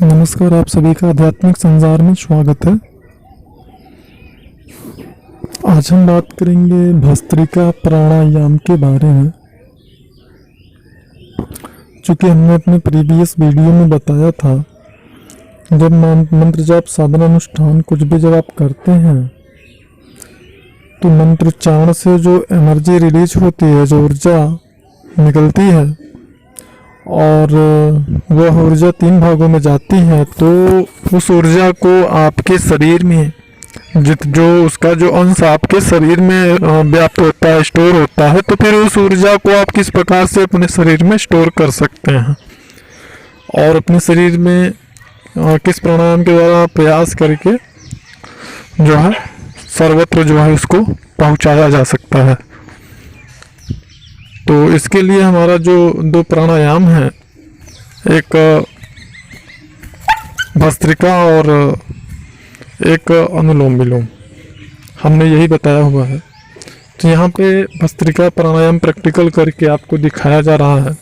नमस्कार, आप सभी का आध्यात्मिक संसार में स्वागत है। आज हम बात करेंगे भस्त्रिका प्राणायाम के बारे में। चूँकि हमने अपने प्रीवियस वीडियो में बताया था, जब मंत्र जाप साधना अनुष्ठान कुछ भी जब आप करते हैं तो मंत्रोच्चारण से जो एनर्जी रिलीज होती है, जो ऊर्जा निकलती है और वह ऊर्जा 3 भागों में जाती है, तो उस ऊर्जा को आपके शरीर में जो उसका जो अंश आपके शरीर में व्याप्त होता है, स्टोर होता है, तो फिर उस ऊर्जा को आप किस प्रकार से अपने शरीर में स्टोर कर सकते हैं और अपने शरीर में किस प्राणायाम के द्वारा प्रयास करके जो है सर्वत्र जो है उसको पहुंचाया जा सकता है। तो इसके लिए हमारा जो 2 प्राणायाम है, एक भस्त्रिका और एक अनुलोम विलोम, हमने यही बताया हुआ है। तो यहाँ पे भस्त्रिका प्राणायाम प्रैक्टिकल करके आपको दिखाया जा रहा है,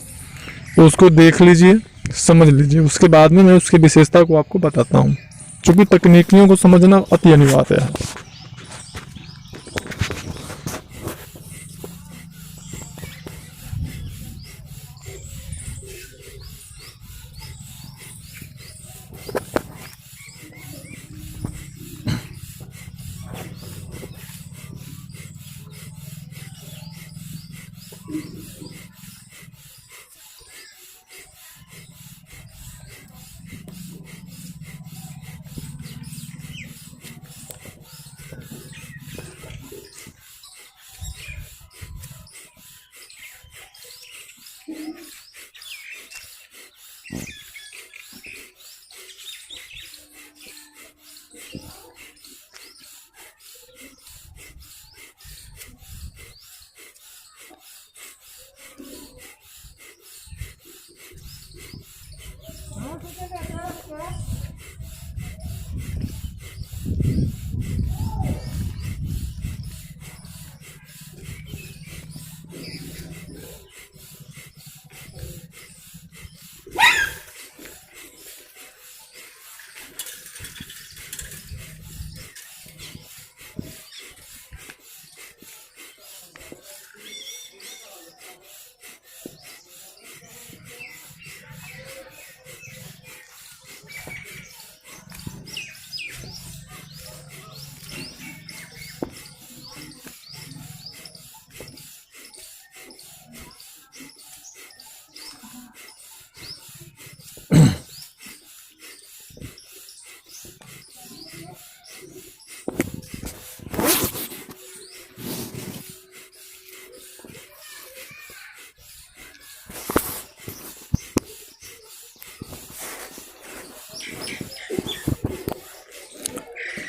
तो उसको देख लीजिए, समझ लीजिए। उसके बाद में मैं उसकी विशेषता को आपको बताता हूँ, क्योंकि तकनीकियों को समझना अति अनिवार्य है।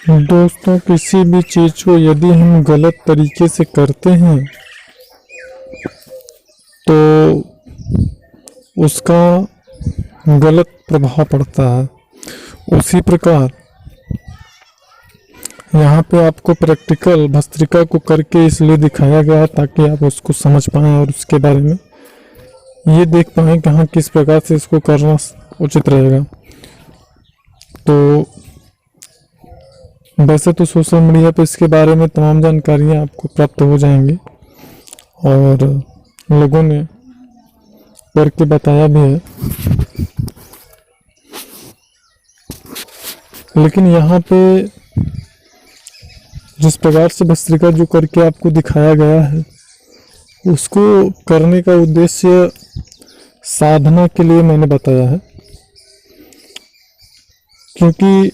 दोस्तों, किसी भी चीज़ को यदि हम गलत तरीके से करते हैं तो उसका गलत प्रभाव पड़ता है। उसी प्रकार यहाँ पे आपको प्रैक्टिकल भस्त्रिका को करके इसलिए दिखाया गया है ताकि आप उसको समझ पाएँ और उसके बारे में ये देख पाएँ कि हाँ किस प्रकार से इसको करना उचित रहेगा। तो वैसे तो सोशल मीडिया पे इसके बारे में तमाम जानकारियाँ आपको प्राप्त हो जाएंगी और लोगों ने करके बताया भी है, लेकिन यहाँ पे जिस प्रकार से भस्त्रिका जो करके आपको दिखाया गया है, उसको करने का उद्देश्य साधना के लिए मैंने बताया है, क्योंकि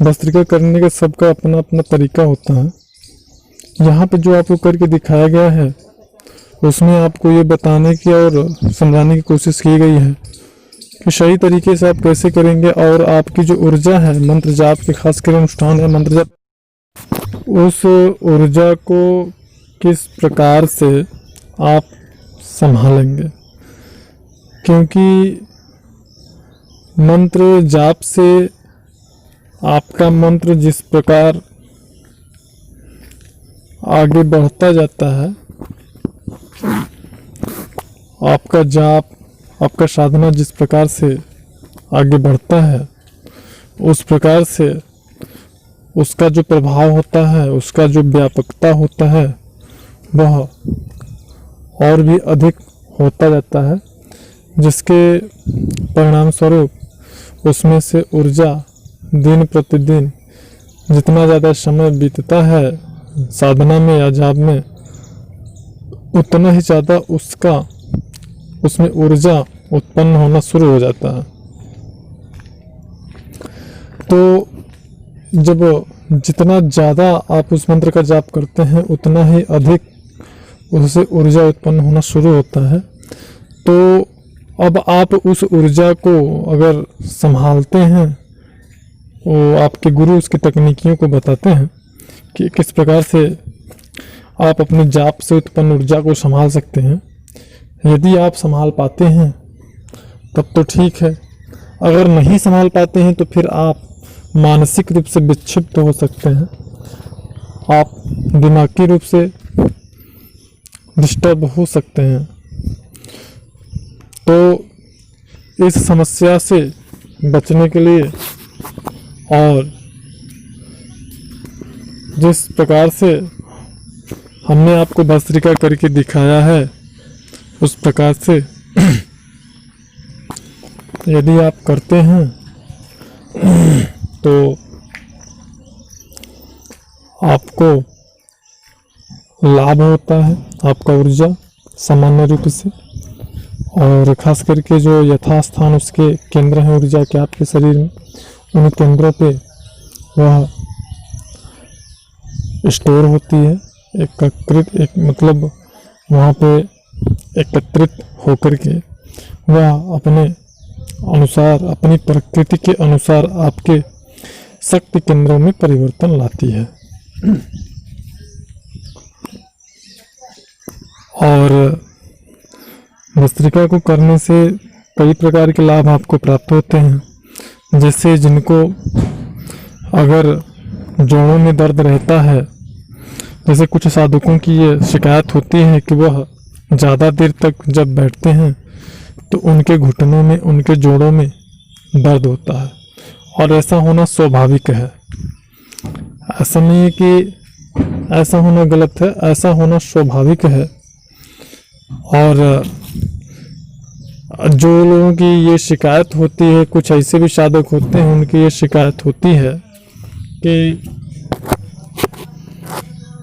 भस्त्रिका करने का सबका अपना अपना तरीका होता है। यहाँ पे जो आपको करके दिखाया गया है उसमें आपको ये बताने की और समझाने की कोशिश की गई है कि सही तरीके से आप कैसे करेंगे और आपकी जो ऊर्जा है मंत्र जाप के, खासकर अनुष्ठान है मंत्र जाप, उस ऊर्जा को किस प्रकार से आप संभालेंगे। क्योंकि मंत्र जाप से आपका मंत्र जिस प्रकार आगे बढ़ता जाता है, आपका जाप, आपका साधना जिस प्रकार से आगे बढ़ता है, उस प्रकार से उसका जो प्रभाव होता है, उसका जो व्यापकता होता है, वह और भी अधिक होता जाता है, जिसके परिणाम स्वरूप उसमें से ऊर्जा दिन प्रतिदिन जितना ज़्यादा समय बीतता है साधना में या जाप में, उतना ही ज़्यादा उसमें ऊर्जा उत्पन्न होना शुरू हो जाता है। तो जब जितना ज़्यादा आप उस मंत्र का जाप करते हैं उतना ही अधिक उससे ऊर्जा उत्पन्न होना शुरू होता है। तो अब आप उस ऊर्जा को अगर संभालते हैं, वो आपके गुरु उसकी तकनीकियों को बताते हैं कि किस प्रकार से आप अपने जाप से उत्पन्न ऊर्जा को संभाल सकते हैं। यदि आप संभाल पाते हैं तब तो ठीक है, अगर नहीं संभाल पाते हैं तो फिर आप मानसिक रूप से विक्षिप्त हो सकते हैं, आप दिमागी रूप से डिस्टर्ब हो सकते हैं। तो इस समस्या से बचने के लिए और जिस प्रकार से हमने आपको भस्त्रिका करके दिखाया है उस प्रकार से यदि आप करते हैं तो आपको लाभ होता है, आपका ऊर्जा सामान्य रूप से, और खास करके जो यथास्थान उसके केंद्र हैं ऊर्जा के आपके शरीर में, उन केंद्रों पे वह स्टोर होती है, मतलब वहाँ पे एकत्रित होकर के वह अपने अनुसार, अपनी प्रकृति के अनुसार आपके शक्ति केंद्रों में परिवर्तन लाती है। और भस्त्रिका को करने से कई प्रकार के लाभ आपको प्राप्त होते हैं। जैसे जिनको अगर जोड़ों में दर्द रहता है, जैसे कुछ साधकों की ये शिकायत होती है कि वह ज़्यादा देर तक जब बैठते हैं तो उनके घुटनों में, उनके जोड़ों में दर्द होता है, और ऐसा होना स्वाभाविक है। ऐसा नहीं है कि ऐसा होना गलत है, ऐसा होना स्वाभाविक है। और जो लोगों की ये शिकायत होती है, कुछ ऐसे भी साधक होते हैं उनकी ये शिकायत होती है कि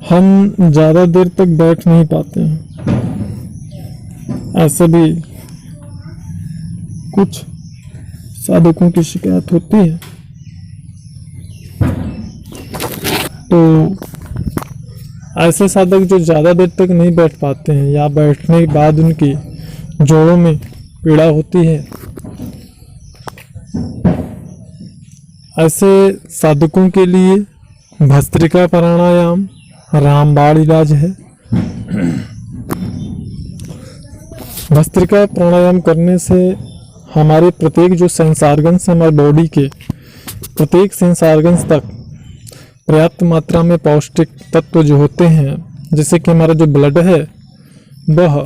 हम ज़्यादा देर तक बैठ नहीं पाते हैं, ऐसे भी कुछ साधकों की शिकायत होती है। तो ऐसे साधक जो ज़्यादा देर तक नहीं बैठ पाते हैं या बैठने के बाद उनकी जोड़ों में पीड़ा होती है, ऐसे साधकों के लिए भस्त्रिका प्राणायाम रामबाण इलाज है। भस्त्रिका प्राणायाम करने से हमारे प्रत्येक जो सेंसार्गन्स हैं, हमारे बॉडी के प्रत्येक सेंसार्गन्स तक पर्याप्त मात्रा में पौष्टिक तत्व जो होते हैं, जैसे कि हमारा जो ब्लड है वह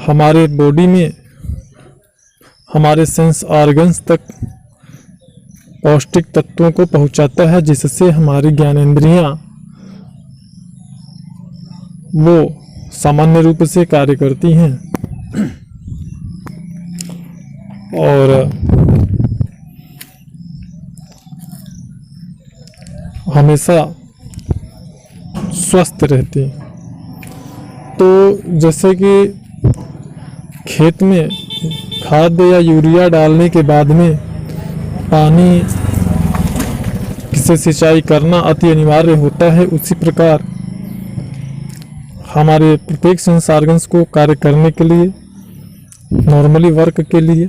हमारे बॉडी में हमारे सेंस ऑर्गन्स तक पौष्टिक तत्वों को पहुंचाता है, जिससे हमारी ज्ञानेंद्रियां वो सामान्य रूप से कार्य करती हैं और हमेशा स्वस्थ रहती हैं। तो जैसे कि खेत में खाद या यूरिया डालने के बाद में पानी से सिंचाई करना अति अनिवार्य होता है, उसी प्रकार हमारे प्रत्येक सेंस ऑर्गन्स को कार्य करने के लिए, नॉर्मली वर्क के लिए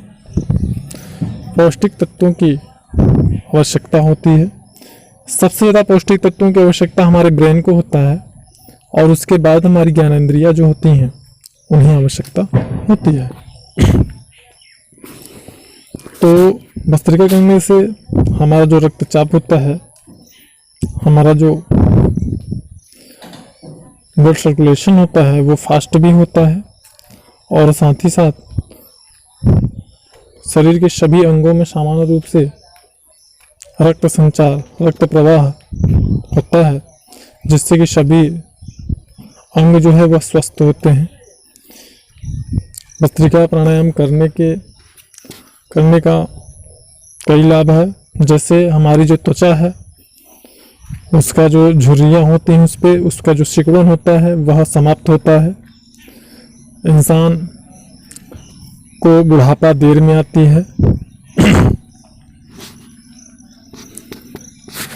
पौष्टिक तत्वों की आवश्यकता होती है। सबसे ज़्यादा पौष्टिक तत्वों की आवश्यकता हमारे ब्रेन को होता है और उसके बाद हमारी ज्ञानेंद्रियां जो होती हैं उन्हें आवश्यकता होती है। तो भस्त्रिका करने से हमारा जो रक्तचाप होता है, हमारा जो ब्लड सर्कुलेशन होता है वो फास्ट भी होता है और साथ ही साथ शरीर के सभी अंगों में सामान्य रूप से रक्त संचार, रक्त प्रवाह होता है, जिससे कि सभी अंग जो है वह स्वस्थ होते हैं। भस्त्रिका प्राणायाम करने का कई लाभ है। जैसे हमारी जो त्वचा है उसका जो झुर्रियाँ होती हैं उस पर उसका जो सिकुड़न होता है वह समाप्त होता है। इंसान को बुढ़ापा देर में आती है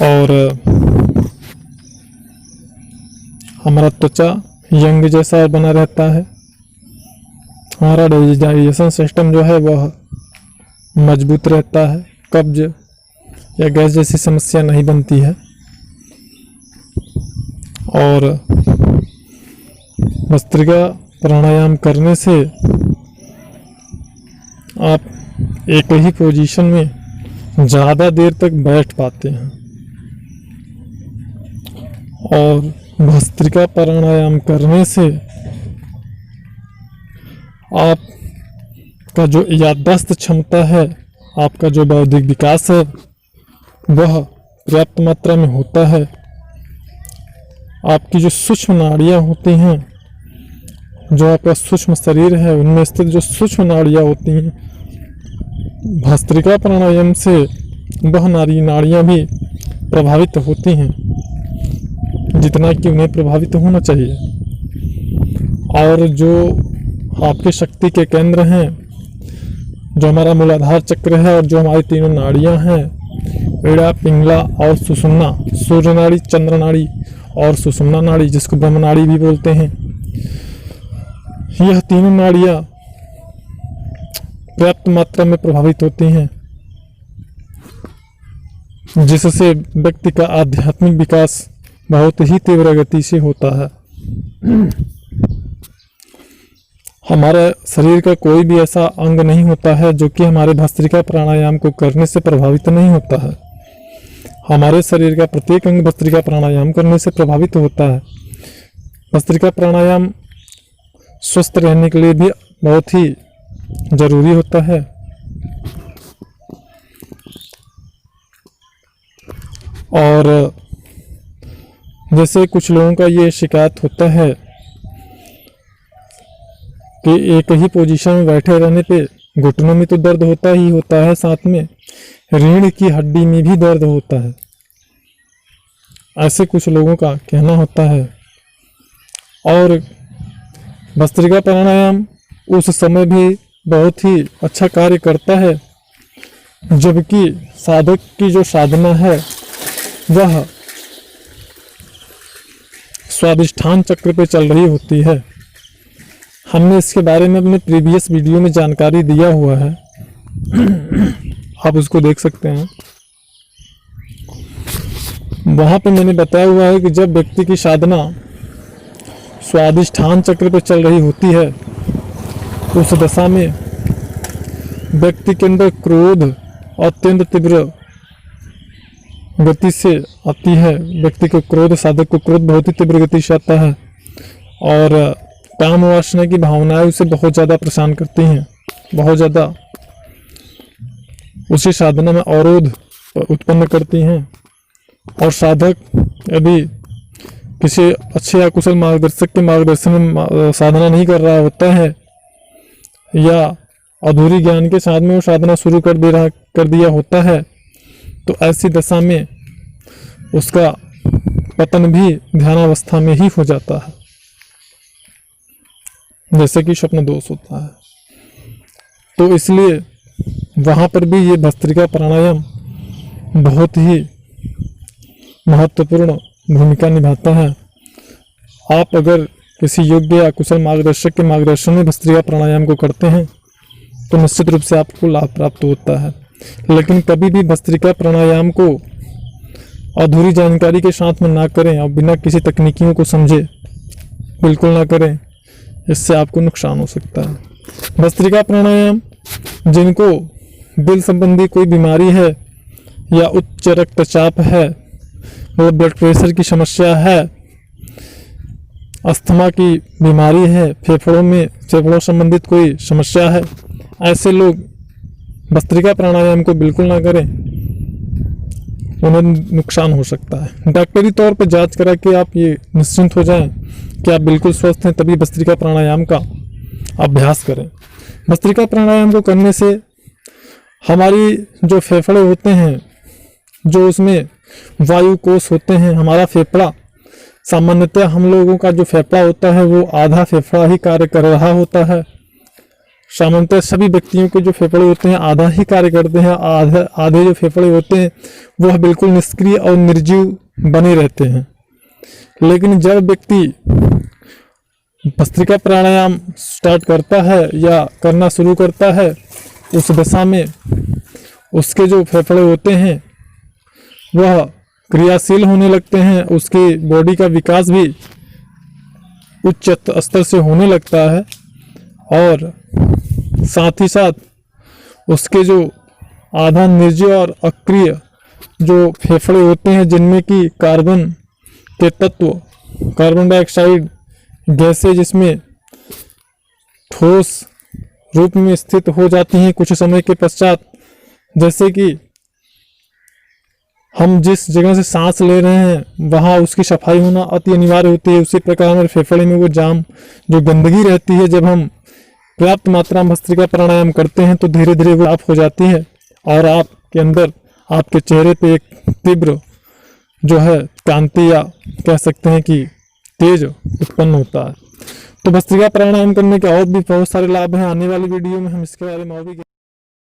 और हमारा त्वचा यंग जैसा बना रहता है। हमारा डाइजेशन सिस्टम जो है वह मजबूत रहता है। कब्ज या गैस जैसी समस्या नहीं बनती है। और भस्त्रिका प्राणायाम करने से आप एक ही पोजीशन में ज़्यादा देर तक बैठ पाते हैं। और भस्त्रिका प्राणायाम करने से आपका जो याददाश्त क्षमता है, आपका जो बौद्धिक विकास है वह पर्याप्त मात्रा में होता है। आपकी जो सूक्ष्म नाड़ियाँ होती हैं, जो आपका सूक्ष्म शरीर है उनमें स्थित जो सूक्ष्म नाड़ियाँ होती हैं, भस्त्रिका प्राणायाम से वह नाड़ियाँ भी प्रभावित होती हैं जितना कि उन्हें प्रभावित होना चाहिए। और जो आपके शक्ति के केंद्र हैं, जो हमारा मूलाधार चक्र है और जो हमारी तीनों नाड़ियाँ हैं, एड़ा, पिंगला और सुषुम्ना, सूर्य नाड़ी, चंद्र नाड़ी और सुषुम्ना नाड़ी, जिसको ब्रह्म नाड़ी भी बोलते हैं, यह तीनों नाड़ियाँ पर्याप्त मात्रा में प्रभावित होती हैं, जिससे व्यक्ति का आध्यात्मिक विकास बहुत ही तीव्र गति से होता है। हमारे शरीर का कोई भी ऐसा अंग नहीं होता है जो कि हमारे भस्त्रिका प्राणायाम को करने से प्रभावित नहीं होता है। हमारे शरीर का प्रत्येक अंग भस्त्रिका प्राणायाम करने से प्रभावित होता है। भस्त्रिका प्राणायाम स्वस्थ रहने के लिए भी बहुत ही जरूरी होता है। और जैसे कुछ लोगों का ये शिकायत होता है कि एक ही पोजीशन में बैठे रहने पे घुटनों में तो दर्द होता ही होता है, साथ में रीढ़ की हड्डी में भी दर्द होता है, ऐसे कुछ लोगों का कहना होता है। और भस्त्रिका प्राणायाम उस समय भी बहुत ही अच्छा कार्य करता है जबकि साधक की जो साधना है वह स्वादिष्ठान चक्र पे चल रही होती है। हमने इसके बारे में अपने प्रीवियस वीडियो में जानकारी दिया हुआ है, आप उसको देख सकते हैं। वहाँ पे मैंने बताया हुआ है कि जब व्यक्ति की साधना स्वादिष्ठान चक्र पे चल रही होती है तो उस दशा में व्यक्ति के अंदर क्रोध अत्यंत तीव्र गति से आती है। व्यक्ति को क्रोध, साधक को क्रोध बहुत ही तीव्र गति से आता है और काम वासना की भावनाएं उसे बहुत ज़्यादा परेशान करती हैं, बहुत ज़्यादा उसी साधना में अवरोध उत्पन्न करती हैं। और साधक यदि किसी अच्छे या कुशल मार्गदर्शक के मार्गदर्शन में साधना नहीं कर रहा होता है या अधूरी ज्ञान के साथ में वो साधना शुरू कर दिया होता है तो ऐसी दशा में उसका पतन भी ध्यानावस्था में ही हो जाता है, जैसे कि स्वप्न दोष होता है। तो इसलिए वहाँ पर भी ये भस्त्रिका प्राणायाम बहुत ही महत्वपूर्ण भूमिका निभाता है। आप अगर किसी योग्य या कुशल मार्गदर्शक के मार्गदर्शन में भस्त्रिका प्राणायाम को करते हैं तो निश्चित रूप से आपको लाभ प्राप्त होता है। लेकिन कभी भी भस्त्रिका प्राणायाम को अधूरी जानकारी के साथ में ना करें और बिना किसी तकनीकियों को समझे बिल्कुल ना करें, इससे आपको नुकसान हो सकता है। भस्त्रिका प्राणायाम जिनको दिल संबंधी कोई बीमारी है या उच्च रक्तचाप है, मतलब ब्लड प्रेशर की समस्या है, अस्थमा की बीमारी है, फेफड़ों संबंधित कोई समस्या है, ऐसे लोग भस्त्रिका प्राणायाम को बिल्कुल ना करें। उन्हें नुकसान हो सकता है। डॉक्टरी तौर पर जांच करा के आप ये निश्चिंत हो जाएं कि आप बिल्कुल स्वस्थ हैं, तभी भस्त्रिका प्राणायाम का अभ्यास करें। भस्त्रिका प्राणायाम को करने से हमारी जो फेफड़े होते हैं, जो उसमें वायु कोष होते हैं, हमारा फेफड़ा, सामान्यतः हम लोगों का जो फेफड़ा होता है वो आधा फेफड़ा ही कार्य कर रहा होता है। सामान्यतः सभी व्यक्तियों के जो फेफड़े होते हैं आधा ही कार्य करते हैं, आधे जो फेफड़े होते हैं वह बिल्कुल निष्क्रिय और निर्जीव बने रहते हैं। लेकिन जब व्यक्ति भस्त्रिका प्राणायाम स्टार्ट करता है या करना शुरू करता है, उस दशा में उसके जो फेफड़े होते हैं वह क्रियाशील होने लगते हैं, उसकी बॉडी का विकास भी उच्च स्तर से होने लगता है और साथ ही साथ उसके जो आधा निर्जीव और अक्रिय जो फेफड़े होते हैं, जिनमें कि कार्बन के तत्व, कार्बन डाइऑक्साइड गैसें जिसमें ठोस रूप में स्थित हो जाती हैं कुछ समय के पश्चात, जैसे कि हम जिस जगह से सांस ले रहे हैं वहाँ उसकी सफाई होना अति अनिवार्य होती है। उसी प्रकार हमारे फेफड़े में वो जाम, जो गंदगी रहती है, जब हम पर्याप्त मात्रा में भस्त्रिका प्राणायाम करते हैं तो धीरे धीरे वो साफ हो जाती है और आपके अंदर, आपके चेहरे पे एक तीव्र जो है कांति या कह सकते हैं कि तेज उत्पन्न होता है। तो भस्त्रिका प्राणायाम करने के और भी बहुत सारे लाभ हैं। आने वाली वीडियो में हम इसके बारे में और भी